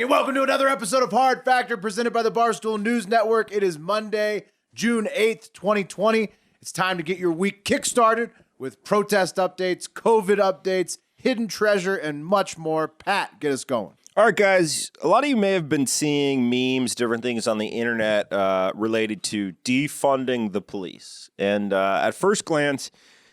welcome to another episode of Hard Factor presented by the Barstool News Network. It is Monday, June 8th, 2020. It's time to get your week kickstarted with protest updates, COVID updates, hidden treasure, and much more. Pat, get us going. All right, guys, a lot of you may have been seeing memes, different things on the internet related to defunding the police. And at first glance,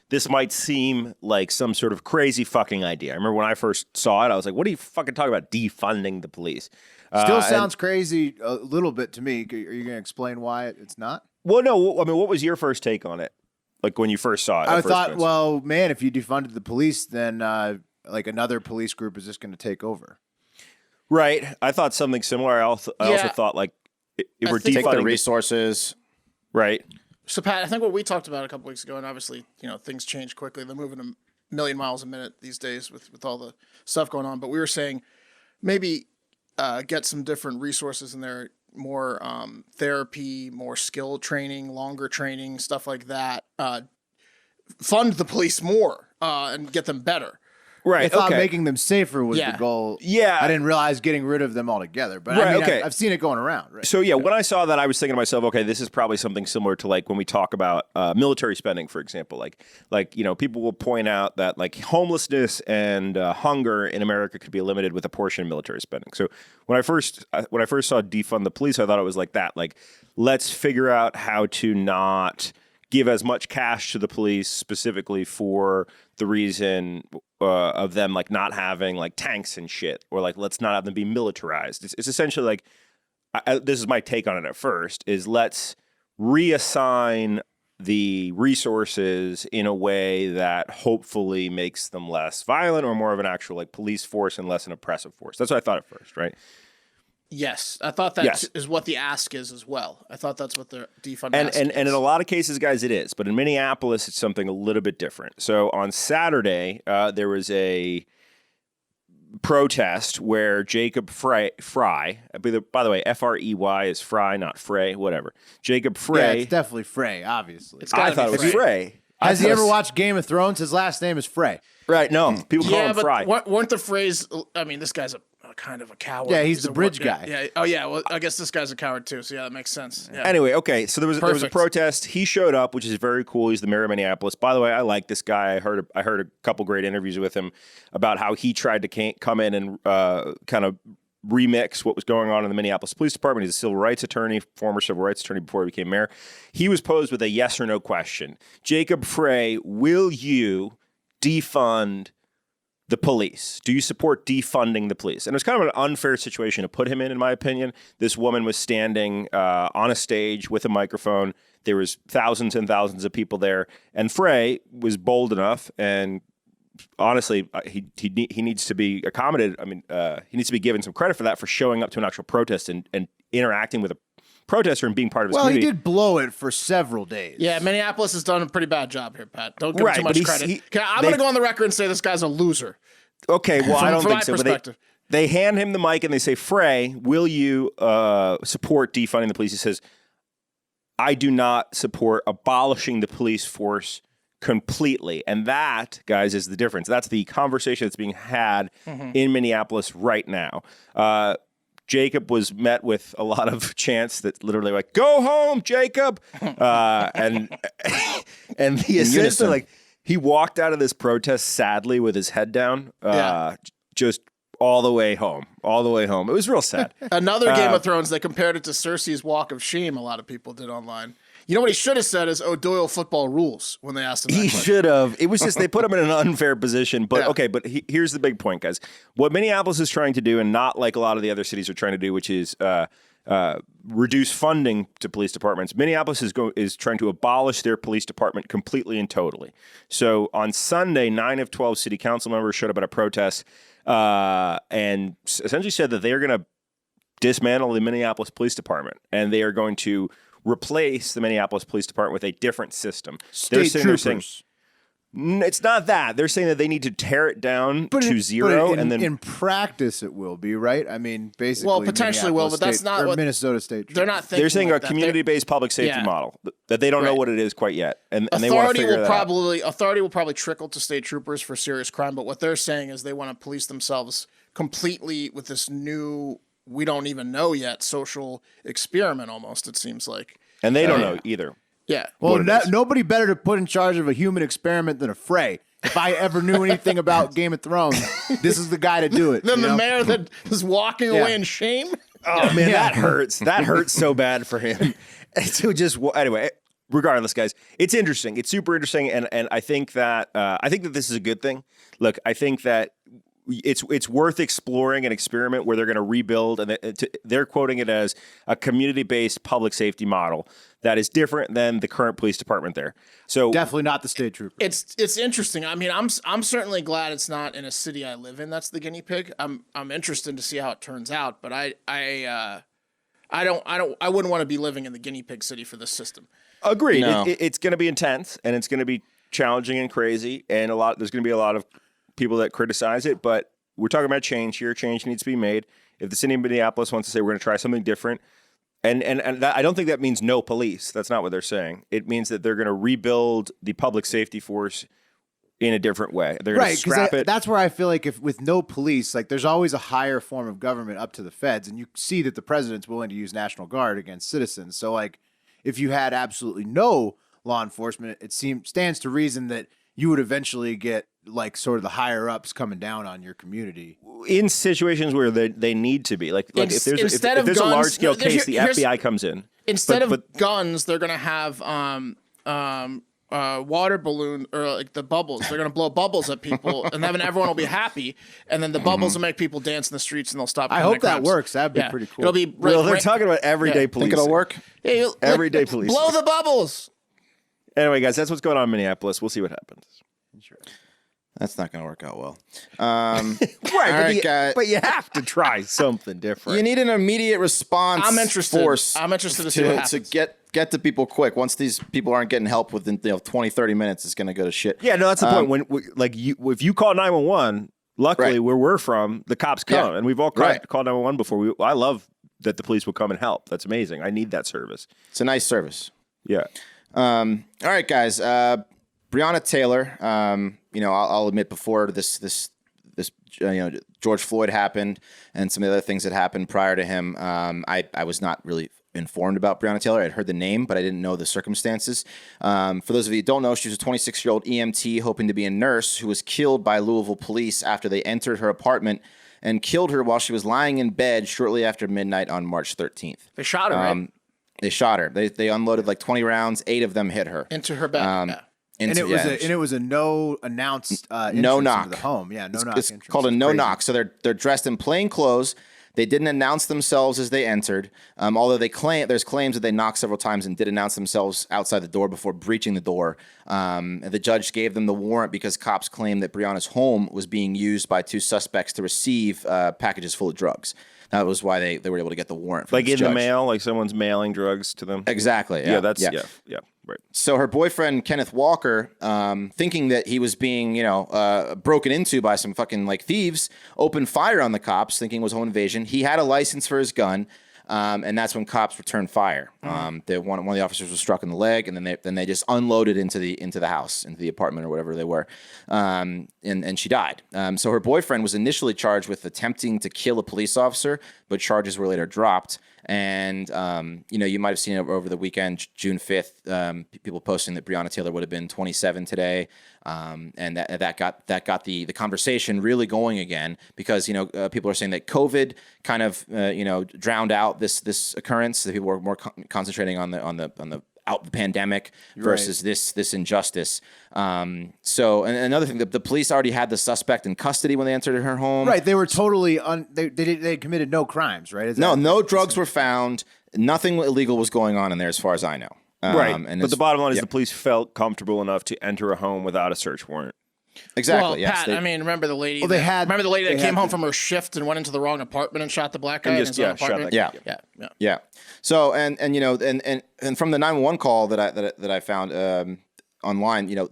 this might seem like some sort of crazy fucking idea. I remember when I first saw it, I was like, what are you fucking talking about, defunding the police? Still sounds crazy a little bit to me. Are you going to explain why it's not? Well, no, I mean, what was your first take on it? Like when you first saw it? I thought, well, man, if you defunded the police, then like another police group is just going to take over. Right. I thought something similar. I also thought like if we're defunding the resources. Right. So, Pat, I think what we talked about a couple weeks ago, and obviously, things change quickly. They're moving a million miles a minute these days with all the stuff going on. But we were saying maybe get some different resources in there, more therapy, more skill training, longer training, stuff like that. Fund the police more and get them better. Right. I thought making them safer was the goal. Yeah. I didn't realize getting rid of them altogether. But right, I mean, okay. I've seen it going around. Right? So, yeah, when I saw that, I was thinking to myself, okay, this is probably something similar to like when we talk about military spending, for example. Like people will point out that like homelessness and hunger in America could be limited with a portion of military spending. So when I first saw defund the police, I thought it was like that. Like, let's figure out how to not give as much cash to the police specifically for the reason of them like not having like tanks and shit, or like let's not have them be militarized. It's essentially like this is my take on it at first, is let's reassign the resources in a way that hopefully makes them less violent or more of an actual like police force and less an oppressive force. That's what I thought at first, right? Yes, I thought that is what the ask is as well. I thought that's what the defund ask is. And in a lot of cases, guys, it is. But in Minneapolis, it's something a little bit different. So on Saturday, there was a protest where Jacob Frey, by the way, F-R-E-Y is Fry, not Frey, whatever. Jacob Frey. Yeah, it's definitely Frey, obviously. I thought it was Frey. Has he ever watched Game of Thrones? His last name is Frey. Right, no. People call him Fry. Weren't the phrase, I mean, this guy's a kind of a coward. Yeah, he's the bridge guy. Yeah. Oh, yeah. Well, I guess this guy's a coward too. So yeah, that makes sense. Yeah. Anyway, okay. So there was a protest. He showed up, which is very cool. He's the mayor of Minneapolis. By the way, I like this guy. I heard a couple great interviews with him about how he tried to come in and kind of remix what was going on in the Minneapolis Police Department. He's a civil rights attorney, former civil rights attorney before he became mayor. He was posed with a yes or no question. Jacob Frey, will you defund the police? Do you support defunding the police? And it was kind of an unfair situation to put him in my opinion. This woman was standing on a stage with a microphone. There was thousands and thousands of people there. And Frey was bold enough, and honestly, he needs to be accommodated. I mean, he needs to be given some credit for that, for showing up to an actual protest and interacting with a protester and being part of his community. Well, he did blow it for several days. Yeah, Minneapolis has done a pretty bad job here, Pat. Don't give him too much credit. I'm going to go on the record and say this guy's a loser. Okay, well, I don't think so. But they hand him the mic and they say, Frey, will you support defunding the police? He says, I do not support abolishing the police force completely. And that, guys, is the difference. That's the conversation that's being had in Minneapolis right now. Jacob was met with a lot of chants that literally like, go home, Jacob. And he essentially like, he walked out of this protest sadly with his head down, just all the way home. It was real sad. Another Game of Thrones, they compared it to Cersei's Walk of Shame, a lot of people did online. You know what he should have said is, Doyle football rules, when they asked him that He question. should have. It was just they put him in an unfair position. But okay, but here's the big point, guys. What Minneapolis is trying to do, and not like a lot of the other cities are trying to do, which is reduce funding to police departments. Minneapolis is trying to abolish their police department completely and totally. So on Sunday, 9 of 12 city council members showed up at a protest and essentially said that they are going to dismantle the Minneapolis Police Department, and they are going to replace the Minneapolis Police Department with a different system. State troopers. It's not that. They're saying that they need to tear it down to zero. And then in practice it will be, right? I mean, basically. Well, potentially will, but that's not what Minnesota State. They're not thinking. They're saying like a community-based public safety model that they don't know what it is quite yet, and they want to figure that out. Authority will probably trickle to state troopers for serious crime, but what they're saying is they want to police themselves completely with this new we don't even know yet social experiment almost, it seems like. And they don't know either. Yeah. Well, nobody better to put in charge of a human experiment than a Frey. If I ever knew anything about Game of Thrones, this is the guy to do it. Then the mayor that is walking away in shame. Oh man, that hurts. That hurts so bad for him. So anyway, regardless, guys, it's interesting. It's super interesting, and I think that this is a good thing. Look, I think that it's worth exploring an experiment where they're going to rebuild, and they're quoting it as a community-based public safety model that is different than the current police department there. So definitely not the state trooper. It's interesting. I mean, I'm certainly glad it's not in a city I live in. That's the guinea pig. I'm interested to see how it turns out, but I wouldn't want to be living in the guinea pig city for this system. Agreed. No. It's going to be intense, and it's going to be challenging and crazy, and there's going to be a lot of people that criticize it, but we're talking about change here. Change needs to be made. If the city of Minneapolis wants to say we're going to try something different, and that, I don't think that means no police. That's not what they're saying. It means that they're going to rebuild the public safety force in a different way. They're going to scrap it. That's where I feel like if with no police, like there's always a higher form of government up to the feds, and you see that the president's willing to use National Guard against citizens. So like if you had absolutely no law enforcement, it stands to reason that you would eventually get like sort of the higher ups coming down on your community in situations where they need to be. Like if there's a large scale case, the FBI comes in. Instead of guns, they're going to have water balloon or like the bubbles. They're going to blow bubbles at people, and then everyone will be happy. And then the bubbles will make people dance in the streets, and they'll stop. I hope that works. That'd be pretty cool. It'll be they're talking about everyday police. Think it'll work? Yeah, everyday police. Blow the bubbles. Anyway, guys, that's what's going on in Minneapolis. We'll see what happens. That's not going to work out well. Right, but you have to try something different. You need an immediate response. I'm interested. Force I'm interested to see what happens. To get to people quick. Once these people aren't getting help within 20, 30 minutes, it's going to go to shit. Yeah, no, that's the point. If you call 911, luckily where we're from, the cops come, and we've all called 911 before. I love that the police will come and help. That's amazing. I need that service. It's a nice service. Yeah. All right, guys. Breonna Taylor. I'll admit before this George Floyd happened and some of the other things that happened prior to him, I was not really informed about Breonna Taylor. I'd heard the name, but I didn't know the circumstances. For those of you who don't know, she was a 26-year-old EMT hoping to be a nurse who was killed by Louisville police after they entered her apartment and killed her while she was lying in bed shortly after midnight on March 13th. They shot her, right? They shot her. They unloaded like 20 rounds. 8 of them hit her. Into her back. And it was a no announced no knock into the home. Yeah, no knock. It's called a no knock. So they're dressed in plain clothes. They didn't announce themselves as they entered. Although there's claims that they knocked several times and did announce themselves outside the door before breaching the door. The judge gave them the warrant because cops claimed that Breonna's home was being used by 2 suspects to receive packages full of drugs. That was why they were able to get the warrant. From like in the mail, like someone's mailing drugs to them. Exactly. Yeah, right. So her boyfriend Kenneth Walker, thinking that he was being, broken into by some fucking like thieves, opened fire on the cops, thinking it was home invasion. He had a license for his gun, and that's when cops returned fire. One of the officers was struck in the leg, and then they just unloaded into the house, into the apartment or whatever they were, and she died. So her boyfriend was initially charged with attempting to kill a police officer, but charges were later dropped. And, you might have seen it over the weekend, June 5th, people posting that Breonna Taylor would have been 27 today. And that got the conversation really going again because, people are saying that COVID kind of, drowned out this occurrence. That people were more concentrating on the pandemic versus this injustice. So another thing, the police already had the suspect in custody when they entered her home. Right, they were totally they committed no crimes, right? No drugs were found. Nothing illegal was going on in there, as far as I know. Right, but the bottom line is the police felt comfortable enough to enter a home without a search warrant. Exactly. Well, yes, Pat, remember the lady? Remember the lady that came home from her shift and went into the wrong apartment and shot the black guy in his own apartment? Yeah. So and from the 911 call that I found online,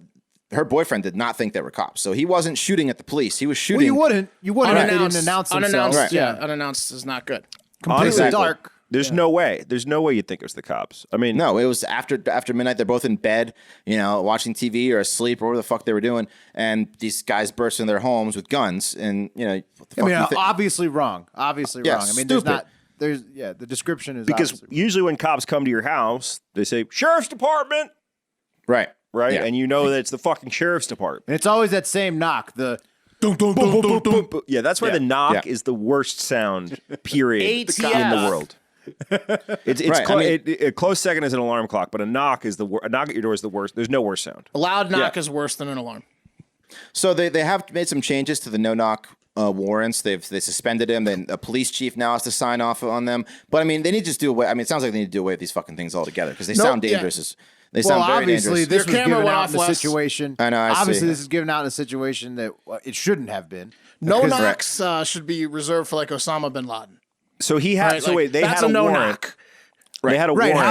her boyfriend did not think they were cops, so he wasn't shooting at the police. He was shooting. Well, you wouldn't. If they didn't announce themselves. Unannounced. Yeah, unannounced is not good. Completely dark. There's no way. There's no way you'd think it was the cops. I mean, no, it was after midnight. They're both in bed, watching TV or asleep or whatever the fuck they were doing, and these guys burst in their homes with guns, and what the fuck? I mean, obviously wrong. Obviously wrong. I mean, stupid. The description is because usually when cops come to your house, they say sheriff's department, right, yeah. And that it's the fucking sheriff's department. And it's always that same knock. The Dun, dun, dun, dun, dun, dun. Yeah, that's why the knock is the worst sound, period, ATF. in the world. A close second is an alarm clock, but a knock at your door is the worst. There's no worse sound. A loud knock is worse than an alarm. So they have made some changes to the no-knock warrants. They suspended him. Then a police chief now has to sign off on them. But I mean, they need to just do away. I mean, it sounds like they need to do away with these fucking things altogether because they sound dangerous. They sound very obviously, dangerous. this was given out in a situation. I know. Obviously, this is given out in a situation that it shouldn't have been. No knocks should be reserved for like Osama bin Laden. So he had. Right, So wait, they that's had a no warrant. knock. They had a Right. warrant.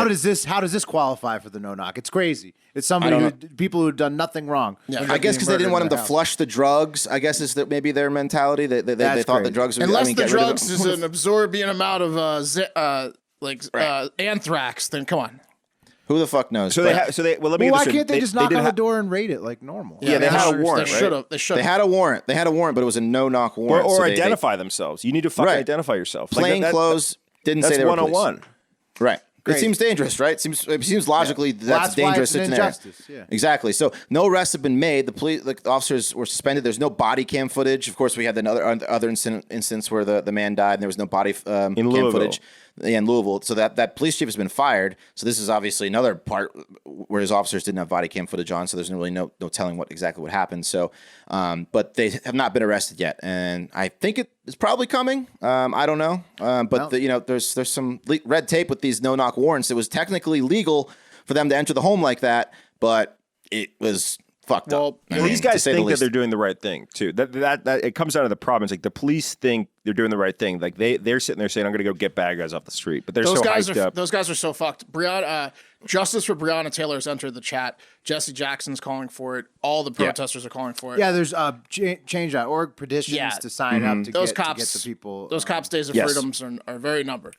How does this qualify for the no knock? It's crazy. It's people who've done nothing wrong. Yeah. I guess because they didn't want him to flush the drugs. I guess is that maybe their mentality. They thought the drugs. Unless the drugs is an absorbing amount of anthrax, then come on. Who the fuck knows? So well, let me. Why can't they just knock on the door and raid it like normal? Yeah, they had a warrant. They should have. They had a warrant. They had a warrant, but it was a no-knock warrant. Or identify themselves. You need to fucking identify yourself. Plain clothes. Didn't say they were police. 101. Right. Great. It seems dangerous, right? It seems logically that's a dangerous scenario. Yeah. Exactly. So no arrests have been made. The officers were suspended. There's no body cam footage. Of course, we had other instance where the man died and there was no body cam footage. Yeah, in Louisville. So that police chief has been fired. So this is obviously another part where his officers didn't have body cam footage on. So there's really no telling exactly what happened. So, but they have not been arrested yet, and I think it is probably coming. I don't know, but there's some red tape with these no-knock warrants. It was technically legal for them to enter the home like that, but it was fucked up. These guys think that they're doing the right thing too. That it comes out of the problem. It's like the police think they're doing the right thing. Like they're sitting there saying, "I'm going to go get bad guys off the street," but those guys are so fucked. Justice for Breonna Taylor has entered the chat. Jesse Jackson's calling for it. All the protesters are calling for it. Yeah, there's change.org petitions to sign up to get the people. Those cops' days of freedoms are very numbered.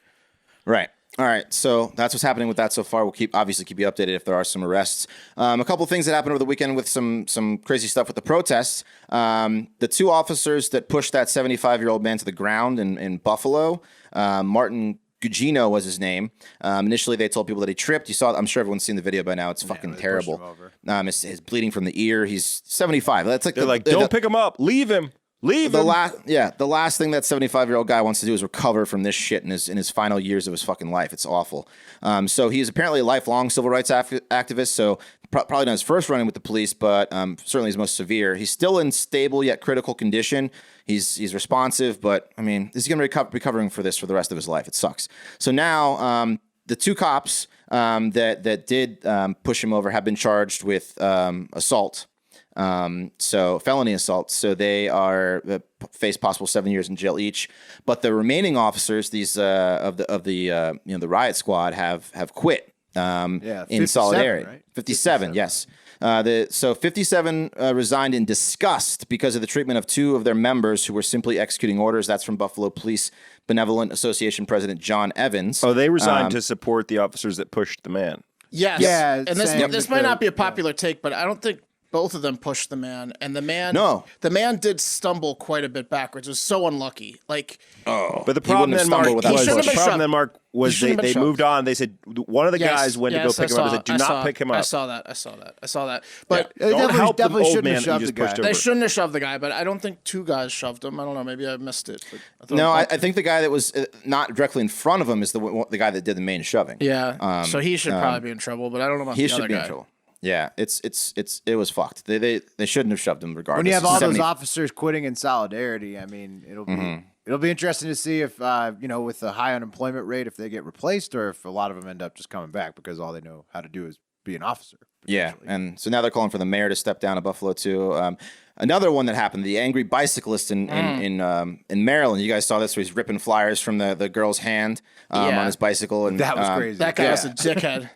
Right. All right, so that's what's happening with that so far. We'll obviously keep you updated if there are some arrests. A couple of things that happened over the weekend with some crazy stuff with the protests. The two officers that pushed that 75-year-old man to the ground in Buffalo, Martin Gugino was his name. Initially, they told people that he tripped. I'm sure everyone's seen the video by now. It's fucking terrible. He's bleeding from the ear. He's 75. That's like don't pick him up. Leave him. The last thing that 75-year-old guy wants to do is recover from this shit in his final years of his fucking life. It's awful. So he is apparently a lifelong civil rights activist. So probably not his first run-in with the police, but certainly his most severe. He's still in stable yet critical condition. He's responsive, but I mean, is he going to be recovering for this for the rest of his life? It sucks. So now the two cops that did push him over have been charged with assault. So felony assault. So they face possible 7 years in jail each. But the remaining officers, these of the riot squad, have quit. In solidarity. Right? 57, yes. So 57 resigned in disgust because of the treatment of two of their members who were simply executing orders. That's from Buffalo Police Benevolent Association President John Evans. Oh, they resigned to support the officers that pushed the man. Yes. Yeah. And this might not be a popular take, but I don't think both of them pushed the man, and the man did stumble quite a bit backwards. It was so unlucky. But the problem then, Mark, was they moved on. They said one of the guys went to go pick him up. They said, "Do not pick him up." I saw that. But don't help the old man that you just pushed over. They shouldn't have shoved the guy, but I don't think two guys shoved him. I don't know. Maybe I missed it. I think the guy that was not directly in front of him is the guy that did the main shoving. Yeah. So he should probably be in trouble, but I don't know about the other guy. He should be in trouble. Yeah, it was fucked. They shouldn't have shoved him regardless. When you have all those officers quitting in solidarity, I mean, it'll be interesting to see if with the high unemployment rate, if they get replaced or if a lot of them end up just coming back because all they know how to do is be an officer. Yeah, and so now they're calling for the mayor to step down in Buffalo too. Another one that happened: the angry bicyclist in Maryland. You guys saw this, where he's ripping flyers from the girl's hand on his bicycle, and that was crazy. That guy was a dickhead.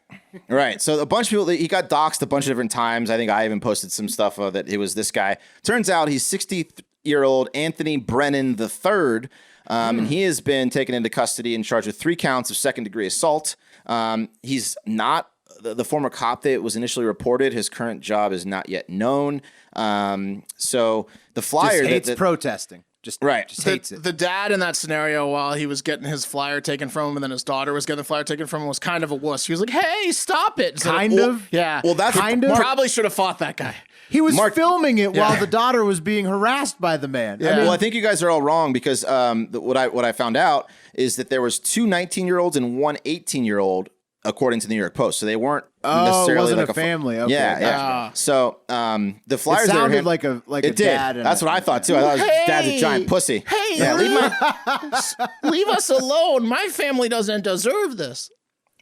Right. So a bunch of people, he got doxxed a bunch of different times. I think I even posted some stuff that it was this guy. Turns out he's 60-year-old Anthony Brennan III. And he has been taken into custody and charged with 3 counts of second-degree assault. He's not the former cop that was initially reported. His current job is not yet known. So the flyer just hates protesting. Just hates it. The dad in that scenario, while he was getting his flyer taken from him, and then his daughter was getting the flyer taken from him, was kind of a wuss. He was like, "Hey, stop it!" Kind of. Yeah. Well, that's probably should have fought that guy. He was filming it while the daughter was being harassed by the man. Yeah. I mean, Well, I think you guys are all wrong because what I found out is that there was 2 19-year-olds and 1 18-year-old, according to the New York Post. So they weren't necessarily it wasn't like a family. Okay, yeah. gotcha. So the flyers It that were sounded hand- like a it dad. did. That's what I thought too. I thought his dad's a giant pussy. Hey, yeah, leave us alone. My family doesn't deserve this.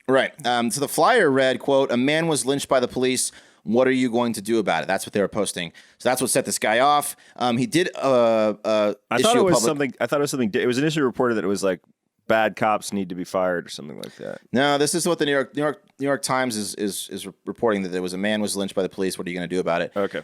Right. So the flyer read, "quote A man was lynched by the police. What are you going to do about it?" That's what they were posting. So that's what set this guy off. He did I thought it was something. It was initially reported that it was like bad cops need to be fired or something like that. No, this is what the New York Times is reporting, that there was a man was lynched by the police. What are you going to do about it? Okay.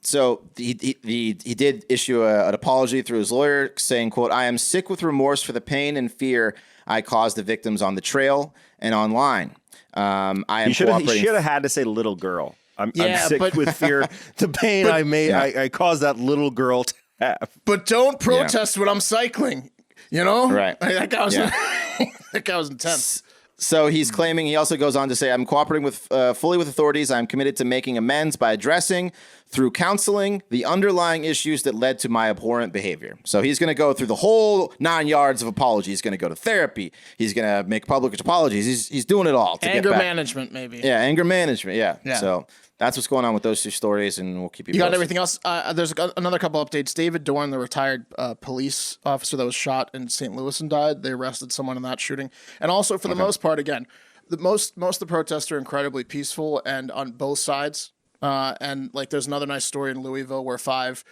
So he did issue an apology through his lawyer, saying, "quote I am sick with remorse for the pain and fear I caused the victims on the trail and online. I am He should have had to say little girl. I'm sick with fear. The pain I made, I caused that little girl to have. But don't protest when I'm cycling. You know? Right. That guy was that guy was intense. So he's claiming, he also goes on to say, "I'm cooperating fully with authorities. I'm committed to making amends by addressing, through counseling, the underlying issues that led to my abhorrent behavior." So he's going to go through the whole 9 yards of apology. He's going to go to therapy. He's going to make public apologies. He's doing it all. To Anger get back. management, maybe. Yeah, anger management. Yeah. Yeah. So that's what's going on with those 2 stories, and we'll keep you You got posted. everything else? There's another couple updates. David Dorn, the retired police officer that was shot in St. Louis and died, they arrested someone in that shooting. And also, for the most part, again, most of the protests are incredibly peaceful and on both sides. And like, there's another nice story in Louisville where 5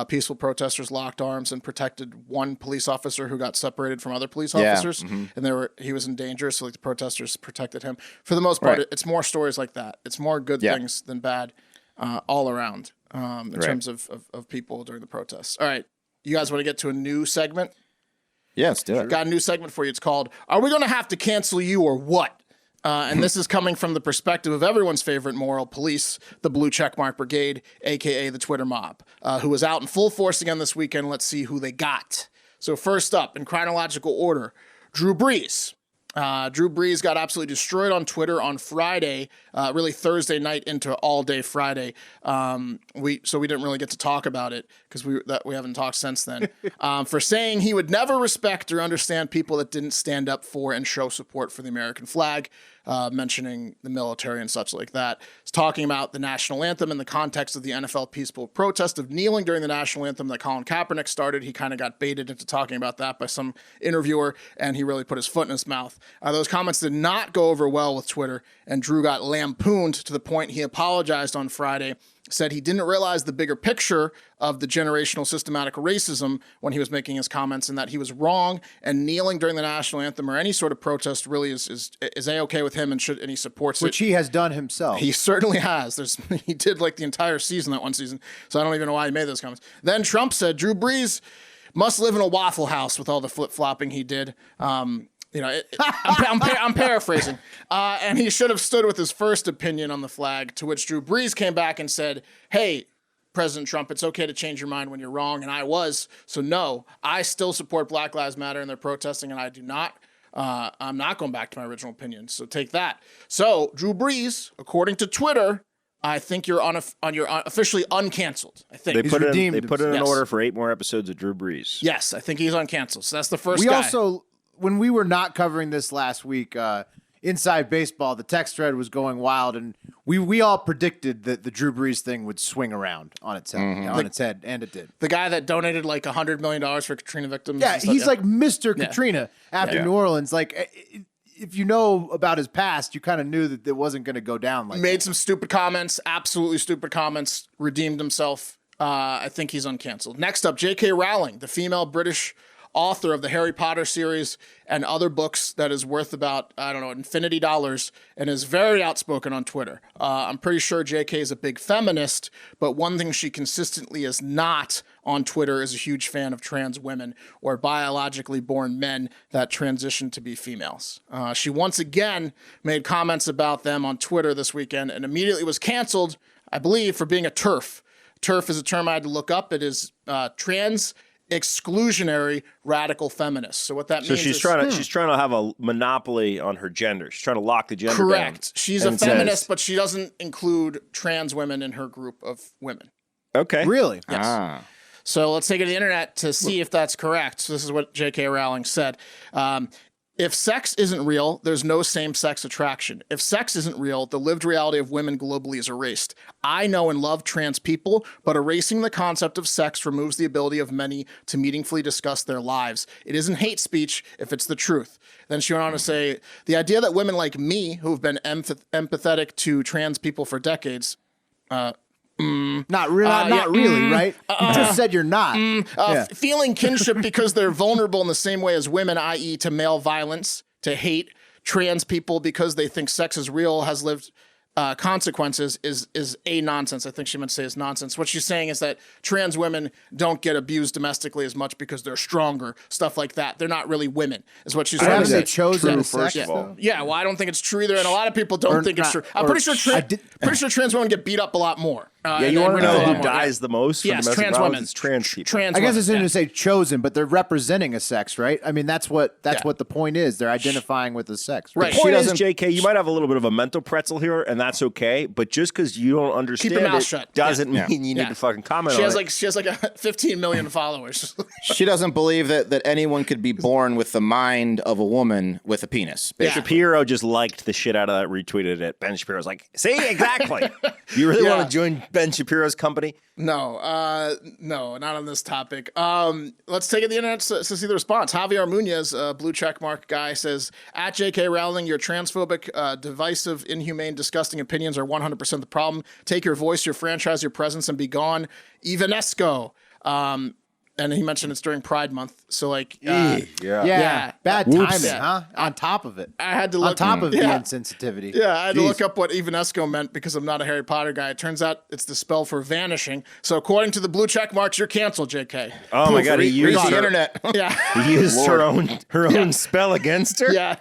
peaceful protesters locked arms and protected one police officer who got separated from other police officers, and he was in danger. So like the protesters protected him. For the most part, it's more stories like that. It's more good things than bad, all around in terms of people during the protests. All right, you guys want to get to a new segment? Yeah, let's do it. Got a new segment for you. It's called "Are We Going to Have to Cancel You or What?" And this is coming from the perspective of everyone's favorite moral police, the Blue Checkmark Brigade, a.k.a. the Twitter mob, who was out in full force again this weekend. Let's see who they got. So first up, in chronological order, Drew Brees. Drew Brees got absolutely destroyed on Twitter on Friday, really Thursday night into all day Friday. We didn't really get to talk about it because we haven't talked since then. For saying he would never respect or understand people that didn't stand up for and show support for the American flag. Mentioning the military and such like that. He's talking about the national anthem in the context of the NFL peaceful protest of kneeling during the national anthem that Colin Kaepernick started. He kind of got baited into talking about that by some interviewer, and he really put his foot in his mouth. Those comments did not go over well with Twitter, and Drew got lampooned to the point he apologized on Friday, said he didn't realize the bigger picture of the generational systematic racism when he was making his comments, and that he was wrong, and kneeling during the national anthem or any sort of protest really is A-okay with him, and he supports which it. he has done himself. He certainly has. He did like the entire season, that one season, so I don't even know why he made those comments. Then Trump said Drew Brees must live in a Waffle House with all the flip-flopping he did. I'm paraphrasing. And he should have stood with his first opinion on the flag, to which Drew Brees came back and said, "Hey, President Trump, it's okay to change your mind when you're wrong." And I was. So no, I still support Black Lives Matter and they're protesting, and I do not. I'm not going back to my original opinion. So take that. So Drew Brees, according to Twitter, I think you're officially uncanceled. I think They put in an Yes. order for 8 more episodes of Drew Brees. Yes, I think he's uncanceled. So that's the first We guy. also, when we were not covering this last week, Inside Baseball, the text thread was going wild, and we all predicted that the Drew Brees thing would swing around on its head, and it did. The guy that donated like $100 million for Katrina victims. Yeah, and stuff, he's like Mr. Katrina after Yeah. New Orleans. Like, if you know about his past, you kind of knew that it wasn't going to go down like made that. some stupid comments, absolutely stupid comments, redeemed himself. I think he's uncanceled. Next up, J.K. Rowling, the female British author of the Harry Potter series and other books that is worth about, infinity dollars, and is very outspoken on Twitter. I'm pretty sure JK is a big feminist, but one thing she consistently is not on Twitter is a huge fan of trans women or biologically born men that transition to be females. She once again made comments about them on Twitter this weekend and immediately was canceled, I believe, for being a TERF. TERF is a term I had to look up. It is trans exclusionary radical feminist. So what that means she's is she's trying to have a monopoly on her gender. She's trying to lock the gender down. correct. She's a feminist, but she doesn't include trans women in her group of women. Okay. Really? Yes. So let's take it to the internet to see if that's correct. So this is what J.K. Rowling said. If sex isn't real, there's no same-sex attraction. If sex isn't real, the lived reality of women globally is erased. I know and love trans people, but erasing the concept of sex removes the ability of many to meaningfully discuss their lives. It isn't hate speech if it's the truth. Then she went on to say, the idea that women like me, who've been empathetic to trans people for decades, Not really, right? You just said you're not. feeling kinship because they're vulnerable in the same way as women, i.e. to male violence, to hate trans people because they think sex is real, has lived consequences is a nonsense. I think she meant to say is nonsense. What she's saying is that trans women don't get abused domestically as much because they're stronger, stuff like that. They're not really women, is what she's trying to say. Chosen first of all. Yeah, well, I don't think it's true either, and a lot of people don't think it's true. I'm pretty sure trans women get beat up a lot more. You want to know who dies the most from Yes, domestic trans violence? women. It's trans people. Trans I guess women, it's interesting to say chosen, but they're representing a sex, right? I mean, that's what the point is. They're identifying with the sex. Right. The point is, JK, you might have a little bit of a mental pretzel here, and that's okay. But just because you don't understand Keep your mouth it shut. doesn't mean you need to fucking comment on it. She has like 15 million followers. She doesn't believe that anyone could be born with the mind of a woman with a penis. Yeah. Shapiro just liked the shit out of that, retweeted it. Ben Shapiro's like, see, exactly. You really want to join Ben Shapiro's company? No, not on this topic. Let's take it to the internet to see the response. Javier Munoz, blue check mark guy, says, at J.K. Rowling, your transphobic, divisive, inhumane, disgusting opinions are 100% the problem. Take your voice, your franchise, your presence, and be gone. Ivanesco. And he mentioned it's during Pride Month. So, like, Yeah. Bad timing, huh? On top of it. I had to look on top of the insensitivity. Yeah, I had to look up what Ivanesco meant because I'm not a Harry Potter guy. It turns out it's the spell for vanishing. So according to the blue check marks, you're canceled, JK. Oh my God, he used the internet. Yeah. He used her own spell against her? Yeah,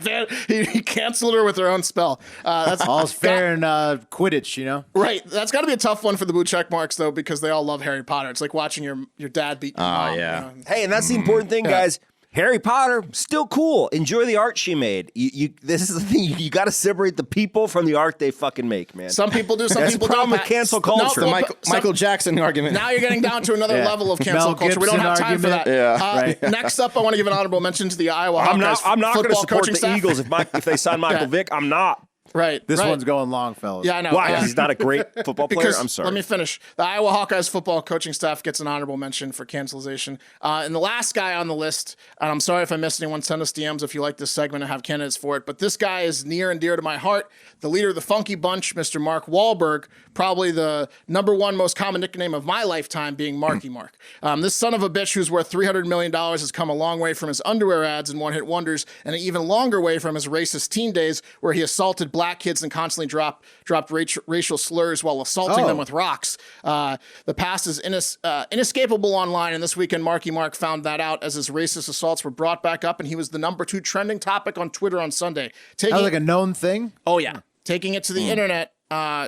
he canceled her with her own spell. That's All's fair in Quidditch, you know? right. That's got to be a tough one for the blue check marks, though, because they all love Harry Potter. It's like watching your dad beat your mom. Yeah. You know? Hey, and that's the important thing, guys. Harry Potter, still cool. Enjoy the art she made. This is the thing. You got to separate the people from the art they fucking make, man. Some people do. Some That's people the problem don't. with cancel culture. The Michael Jackson argument. Now you're getting down to another level of cancel Mel culture. We don't Gibson have time for that. argument. Yeah. Next up, I want to give an honorable mention to the Iowa I'm Hawkeyes not going to football support coaching the staff. Eagles if they sign Michael Vick. I'm not. Right. This right. one's going long, fellas. Yeah, I know. Why? 'Cause he's not a great football player? Because, I'm sorry. let me finish. The Iowa Hawkeyes football coaching staff gets an honorable mention for cancellation. And the last guy on the list, and I'm sorry if I missed anyone, send us DMs if you like this segment and have candidates for it, but this guy is near and dear to my heart. The leader of the Funky Bunch, Mr. Mark Wahlberg, probably the #1 most common nickname of my lifetime being Marky Mark. This son of a bitch who's worth $300 million has come a long way from his underwear ads and one-hit wonders, and an even longer way from his racist teen days where he assaulted black kids and constantly dropped racial slurs while assaulting them with rocks. The past is inescapable online, and this weekend Marky Mark found that out as his racist assaults were brought back up, and he was the #2 trending topic on Twitter on Sunday. That was like a known thing? Oh, yeah. Taking it to the internet,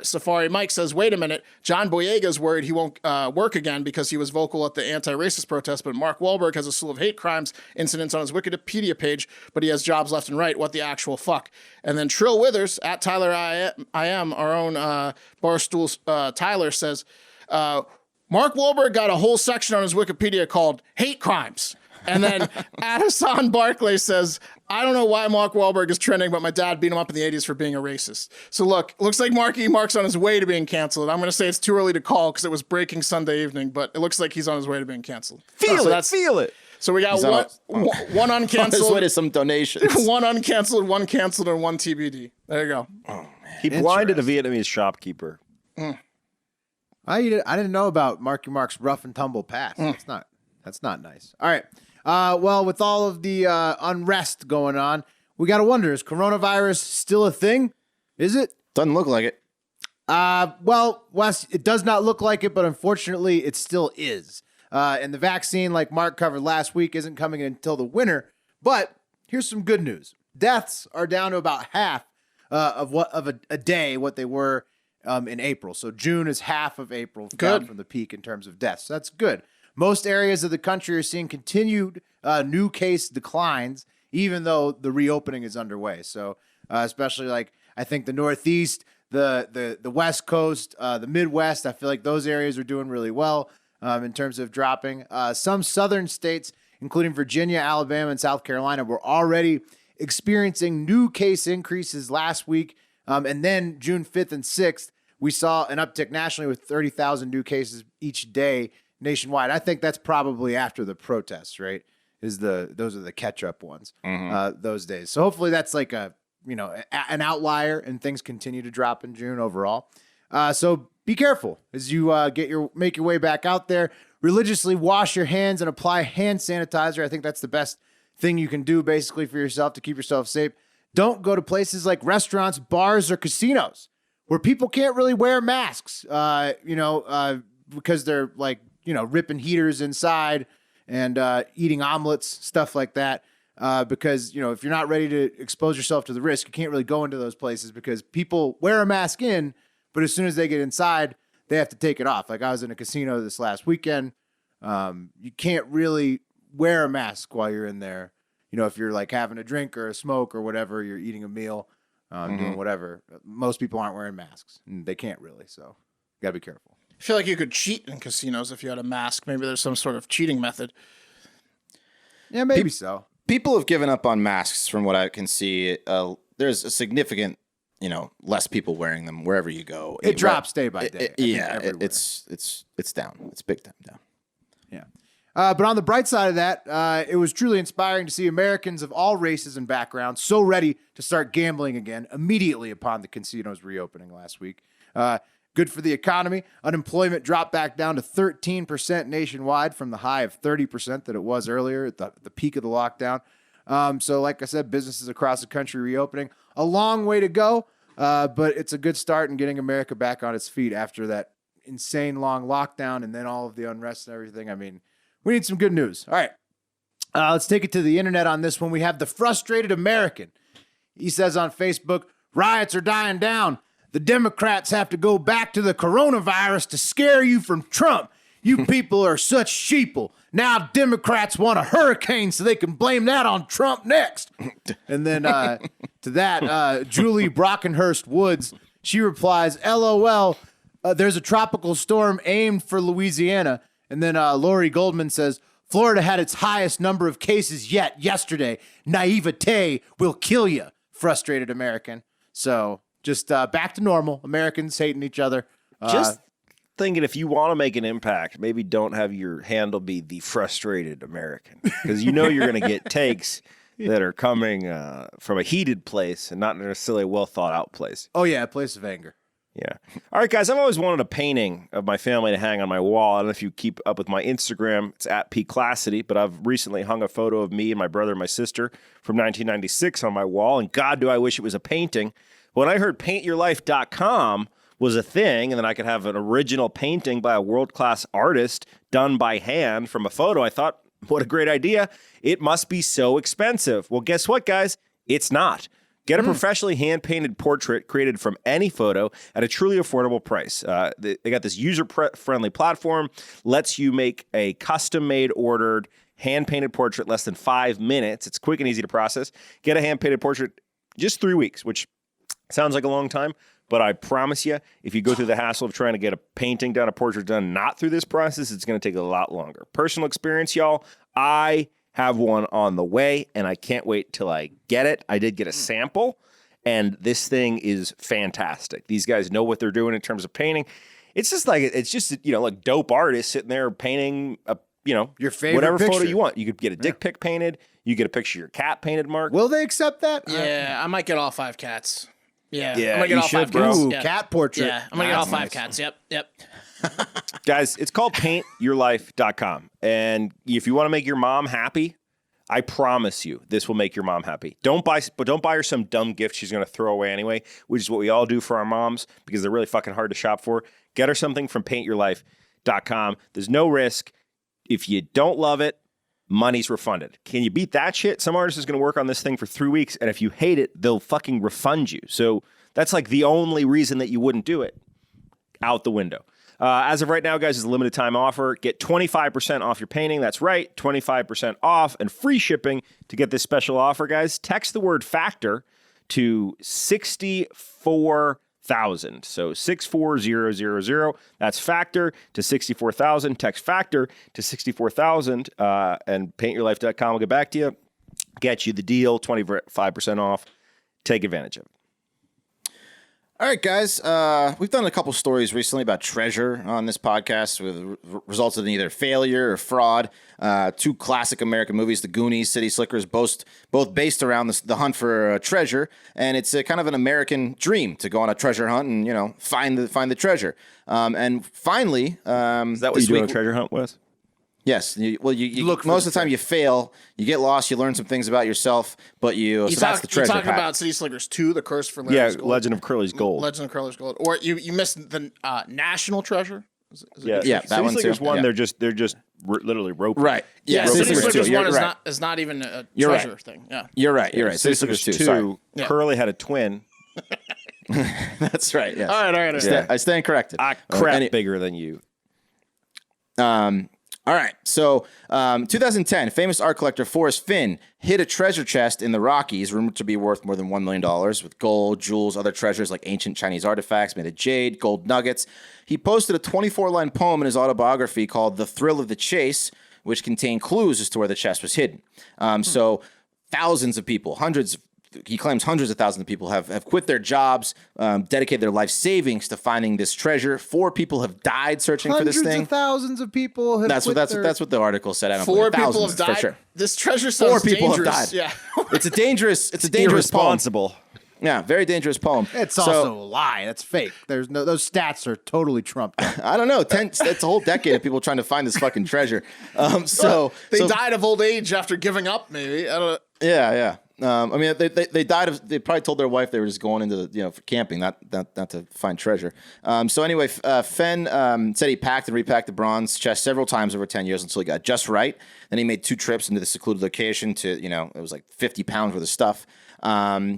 Safari Mike says, wait a minute, John Boyega's worried he won't work again because he was vocal at the anti-racist protest, but Mark Wahlberg has a slew of hate crimes incidents on his Wikipedia page, but he has jobs left and right. What the actual fuck? And then Trill Withers, at Tyler I am, our own Barstool Tyler, says, Mark Wahlberg got a whole section on his Wikipedia called Hate Crimes. And then Addison Barclay says, I don't know why Mark Wahlberg is trending, but my dad beat him up in the 80s for being a racist. So look, looks like Mark's on his way to being canceled. I'm going to say it's too early to call because it was breaking Sunday evening, but it looks like he's on his way to being canceled. Feel it. So we got one uncanceled. On his way to some donations. One uncanceled, one canceled, and one TBD. There you go. Oh, man. He blinded a Vietnamese shopkeeper. I didn't know about Marky Mark's rough and tumble past. That's not nice. All right. Well, with all of the unrest going on, we got to wonder, is coronavirus still a thing? Is it? Doesn't look like it. Well, Wes, it does not look like it, but unfortunately, it still is. And the vaccine, like Mark covered last week, isn't coming until the winter. But here's some good news. Deaths are down to about half of a day what they were in April. So June is half of April down from the peak in terms of deaths. So that's good. Most areas of the country are seeing continued new case declines, even though the reopening is underway. So especially like I think the Northeast, the West Coast, the Midwest, I feel like those areas are doing really well in terms of dropping. Some southern states, including Virginia, Alabama, and South Carolina, were already experiencing new case increases last week. And then June 5th and 6th, we saw an uptick nationally with 30,000 new cases each day nationwide. I think that's probably after the protests, right? Those are the catch-up ones those days. So hopefully that's like an outlier and things continue to drop in June overall. So be careful as you make your way back out there. Religiously wash your hands and apply hand sanitizer. I think that's the best thing you can do basically for yourself to keep yourself safe. Don't go to places like restaurants, bars, or casinos where people can't really wear masks, because they're like, ripping heaters inside and eating omelets, stuff like that. Because, if you're not ready to expose yourself to the risk, you can't really go into those places because people wear a mask in, but as soon as they get inside, they have to take it off. Like I was in a casino this last weekend. You can't really wear a mask while you're in there. If you're like having a drink or a smoke or whatever, you're eating a meal, doing whatever. Most people aren't wearing masks and they can't really. So you gotta be careful. I feel like you could cheat in casinos if you had a mask. Maybe there's some sort of cheating method. Yeah, maybe so. People have given up on masks from what I can see. There's a significant, less people wearing them wherever you go. It drops day by day. It's down. It's big time down. Yeah. But on the bright side of that, it was truly inspiring to see Americans of all races and backgrounds so ready to start gambling again immediately upon the casinos reopening last week. Good for the economy. Unemployment dropped back down to 13% nationwide from the high of 30% that it was earlier at the peak of the lockdown. So like I said, businesses across the country reopening. A long way to go, but it's a good start in getting America back on its feet after that insane long lockdown and then all of the unrest and everything. I mean, we need some good news. All right. Let's take it to the internet on this one. We have the frustrated American. He says on Facebook, riots are dying down. The Democrats have to go back to the coronavirus to scare you from Trump. You people are such sheeple. Now Democrats want a hurricane so they can blame that on Trump next. And then to that, Julie Brockenhurst Woods, she replies, LOL, there's a tropical storm aimed for Louisiana. And then Lori Goldman says, Florida had its highest number of cases yet yesterday. Naivete will kill you, frustrated American. So just back to normal. Americans hating each other. Just thinking if you want to make an impact, maybe don't have your handle be the frustrated American because you're going to get takes that are coming from a heated place and not necessarily a well thought out place. Oh, yeah, a place of anger. Yeah. All right, guys, I've always wanted a painting of my family to hang on my wall. I don't know if you keep up with my Instagram. It's at Peakclassity, but I've recently hung a photo of me and my brother and my sister from 1996 on my wall, and God, do I wish it was a painting. When I heard paintyourlife.com was a thing, and then I could have an original painting by a world-class artist done by hand from a photo, I thought, what a great idea. It must be so expensive. Well, guess what, guys? It's not. Get a professionally hand-painted portrait created from any photo at a truly affordable price. They got this user-friendly platform, lets you make a custom-made, ordered, hand-painted portrait less than 5 minutes. It's quick and easy to process. Get a hand-painted portrait just 3 weeks, which sounds like a long time, but I promise you, if you go through the hassle of trying to get a painting done, a portrait done, not through this process, it's going to take a lot longer. Personal experience, y'all, I have one on the way, and I can't wait till I get it. I did get a sample, and this thing is fantastic. These guys know what they're doing in terms of painting. It's just like dope artists sitting there painting your favorite whatever picture. Photo you want. You could get a dick pic painted. You get a picture of your cat painted, Mark. Will they accept that? Yeah, I might get all 5 cats. Yeah, Yeah, I'm gonna get you all should, 5 bro. cats. Ooh, Yeah. cat portrait. Yeah, I'm gonna get all 5 cats. Yep. Guys, it's called paintyourlife.com. And if you want to make your mom happy, I promise you this will make your mom happy. Don't buy her some dumb gift she's going to throw away anyway, which is what we all do for our moms because they're really fucking hard to shop for. Get her something from paintyourlife.com. There's no risk. If you don't love it, money's refunded. Can you beat that shit? Some artist is going to work on this thing for 3 weeks, and if you hate it, they'll fucking refund you. So that's like the only reason that you wouldn't do it. Out the window. As of right now, guys, is a limited time offer. Get 25% off your painting. That's right, 25% off and free shipping to get this special offer, guys. Text the word FACTOR to 64,000. So 64000. That's FACTOR to 64,000. Text FACTOR to 64,000 and paintyourlife.com will get back to you. Get you the deal, 25% off. Take advantage of it. All right, guys. We've done a couple stories recently about treasure on this podcast with resulted in either failure or fraud. Two classic American movies, The Goonies, City Slickers, both based around the hunt for treasure. And it's a kind of an American dream to go on a treasure hunt and, find the treasure. And finally... Is that what you do on a treasure hunt, Wes? Yes. You look most of the time you fail, you get lost, you learn some things about yourself, but that's the treasure. You're talking about City Slickers 2, The Curse for Larry's Gold. Legend of Curly's Gold. Legend of Curly's Gold. Or you missed the National Treasure. Yeah, that one too. One, they're just literally rope. Right. Yeah, City Slickers 1 is not even a treasure thing. Yeah. You're right. City Slickers 2, Curly had a twin. That's right. Yes. All right. I stand corrected. Crap bigger than you. All right, so 2010, famous art collector Forrest Finn hid a treasure chest in the Rockies, rumored to be worth more than $1 million, with gold, jewels, other treasures like ancient Chinese artifacts made of jade, gold nuggets. He posted a 24-line poem in his autobiography called The Thrill of the Chase, which contained clues as to where the chest was hidden. So thousands of people, he claims hundreds of thousands of people have quit their jobs, dedicated their life savings to finding this treasure. 4 people have died searching for this thing. Hundreds of thousands of people have that's what the article said. I don't 4 believe. people have died. For sure. This treasure sounds 4 people dangerous. have died. Yeah. It's a dangerous Irresponsible. poem. Yeah, very dangerous poem. It's also a lie. That's fake. Those stats are totally trumped. I don't know. It's a whole decade of people trying to find this fucking treasure. They died of old age after giving up. Maybe I don't know. Yeah. They died of. They probably told their wife they were just going into for camping, not to find treasure. So anyway, Fenn said he packed and repacked the bronze chest several times over 10 years until he got just right. Then he made 2 trips into the secluded location to it was like 50 pounds worth of stuff.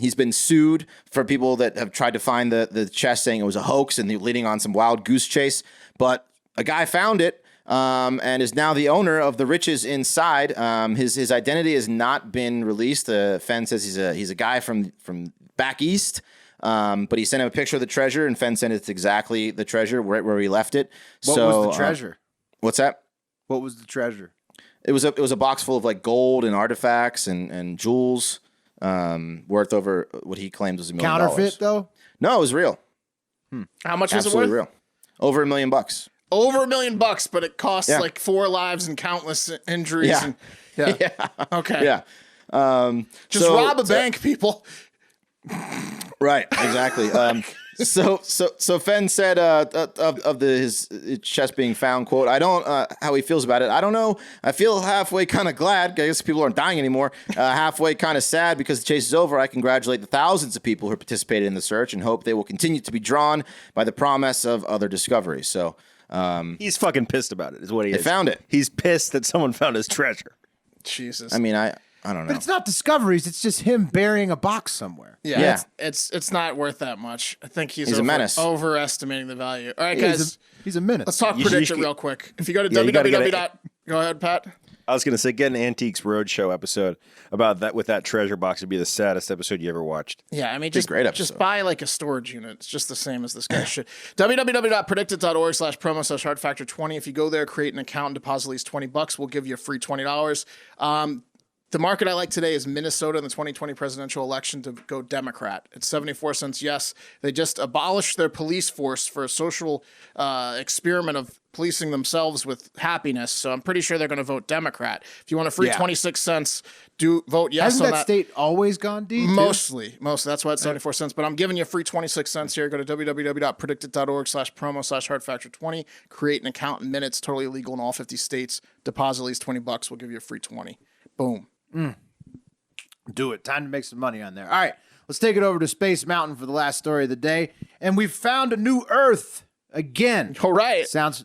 He's been sued for people that have tried to find the chest, saying it was a hoax and leading on some wild goose chase. But a guy found it. And is now the owner of the riches inside. His identity has not been released. Fenn says he's a guy from back east, but he sent him a picture of the treasure, and Fenn said it's exactly the treasure where he left it. What was the treasure? What's that? What was the treasure? It was a box full of like gold and artifacts and jewels, worth over what he claimed was $1 million. Counterfeit though? No, it was real. How much was it Absolutely worth? real. Over $1 million. Over $1 million, but it costs like 4 lives and countless injuries. Yeah. Yeah. Okay. Yeah. Just rob a bank, people. Right. Exactly. So Fenn said of his chest being found, quote, I don't how he feels about it. I don't know. I feel halfway kind of glad. I guess people aren't dying anymore. Halfway kind of sad because the chase is over. I congratulate the thousands of people who participated in the search and hope they will continue to be drawn by the promise of other discoveries. So he's fucking pissed about it, is what he is. They found it. He's pissed that someone found his treasure. Jesus. I mean, I don't know. But it's not discoveries. It's just him burying a box somewhere. Yeah. It's not worth that much. I think he's a menace. Overestimating the value. All right, guys. He's a menace. Let's talk PredictIt real quick. If you go to www. Go ahead, Pat. I was going to say, get an Antiques Roadshow episode about that with that treasure box would be the saddest episode you ever watched. Yeah, I mean, just buy like a storage unit. It's just the same as this guy's shit. www.predictit.org/promo/HeartFactor20. If you go there, create an account and deposit at least $20, we'll give you a free $20. The market I like today is Minnesota in the 2020 presidential election to go Democrat. It's 74 cents yes. They just abolished their police force for a social experiment of policing themselves with happiness. So I'm pretty sure they're going to vote Democrat. If you want a free 26 cents, vote yes. Hasn't that state always gone D? Mostly. That's why it's 74 cents. But I'm giving you a free 26 cents here. Go to www.predictit.org/promo/HeartFactor20. Create an account in minutes. Totally legal in all 50 states. Deposit at least $20. We'll give you a free 20. Boom. Do it. Time to make some money on there. All right, let's take it over to Space Mountain for the last story of the day. And we've found a new Earth again. All right. Sounds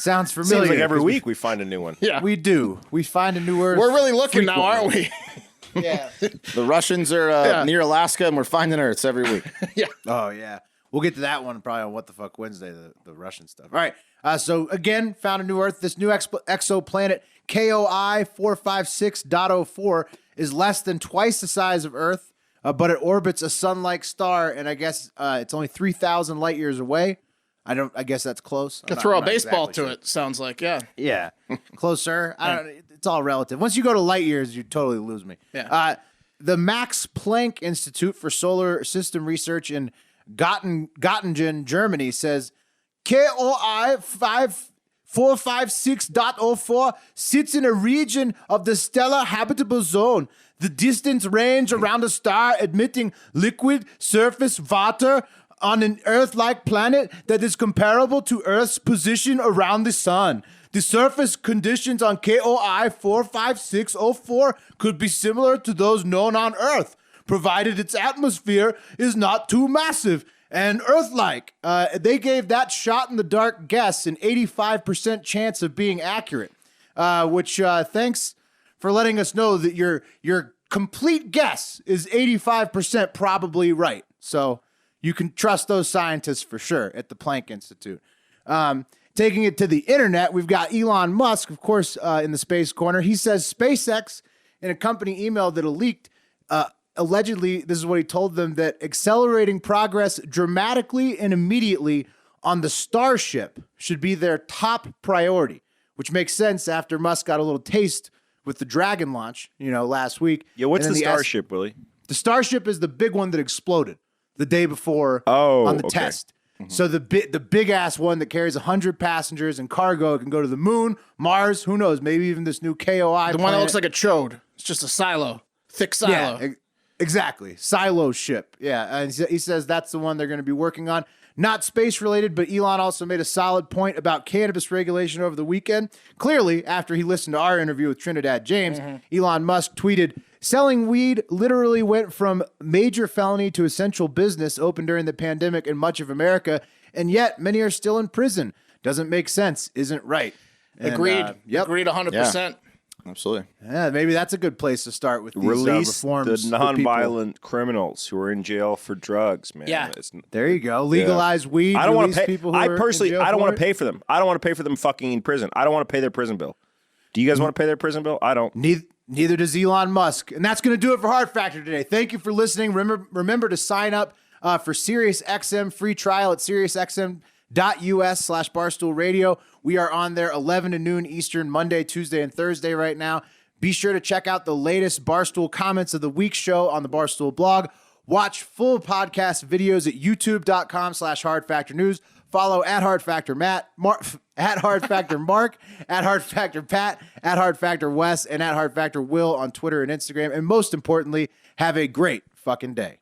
Sounds familiar. Seems like every week we find a new one. Yeah. We do. We find a new Earth. We're really looking now, aren't we? Yeah. The Russians are near Alaska, and we're finding Earths every week. Yeah. Oh, yeah. We'll get to that one probably on What the Fuck Wednesday, the Russian stuff. All right. So, again, found a new Earth. This new exoplanet, KOI 456.04, is less than twice the size of Earth, but it orbits a sun-like star, and I guess it's only 3,000 light years away. I guess that's close. Could throw a baseball to it, sounds like, yeah. Yeah. Closer. It's all relative. Once you go to light years, you totally lose me. Yeah. The Max Planck Institute for Solar System Research in Göttingen, Germany says KOI 456.04 sits in a region of the stellar habitable zone. The distance range around a star emitting liquid surface water on an Earth-like planet that is comparable to Earth's position around the sun. The surface conditions on KOI 45604 could be similar to those known on Earth, provided its atmosphere is not too massive and Earth-like. They gave that shot-in-the-dark guess an 85% chance of being accurate, which thanks for letting us know that your complete guess is 85% probably right. So you can trust those scientists for sure at the Planck Institute. Taking it to the internet, we've got Elon Musk, of course, in the space corner. He says SpaceX, in a company email that leaked, allegedly, this is what he told them, that accelerating progress dramatically and immediately on the Starship should be their top priority, which makes sense after Musk got a little taste with the Dragon launch, last week. Yeah, what's the Starship, Willie? The Starship is the big one that exploded the day before on the test. Mm-hmm. So the big ass one that carries 100 passengers and cargo can go to the moon, Mars, who knows, maybe even this new KOI. The one that looks like a chode. It's just a silo, thick silo. Yeah, exactly. Silo ship. Yeah, and he says that's the one they're going to be working on. Not space related, but Elon also made a solid point about cannabis regulation over the weekend. Clearly, after he listened to our interview with Trinidad James, Elon Musk tweeted, "Selling weed literally went from major felony to essential business open during the pandemic in much of America, and yet many are still in prison. Doesn't make sense, isn't right." And, Agreed. Yep. Agreed 100%. Absolutely. Yeah, maybe that's a good place to start with these Release reforms. the nonviolent criminals who are in jail for drugs, man. Yeah. There you go. Legalize weed. I don't want to pay. People who I are personally, in jail I don't for want it. to pay for them. I don't want to pay for them fucking in prison. I don't want to pay their prison bill. Do you guys want to pay their prison bill? I don't. Neither does Elon Musk. And that's going to do it for Hard Factor today. Thank you for listening. Remember to sign up for SiriusXM free trial at SiriusXM.us/Barstool Radio. We are on there 11 to noon Eastern, Monday, Tuesday, and Thursday right now. Be sure to check out the latest Barstool Comments of the Week show on the Barstool blog. Watch full podcast videos at youtube.com/HardFactorNews. Follow at Hard Factor Matt, at Hard Factor Mark, at Hard Factor Pat, at Hard Factor Wes, and at Hard Factor Will on Twitter and Instagram. And most importantly, have a great fucking day.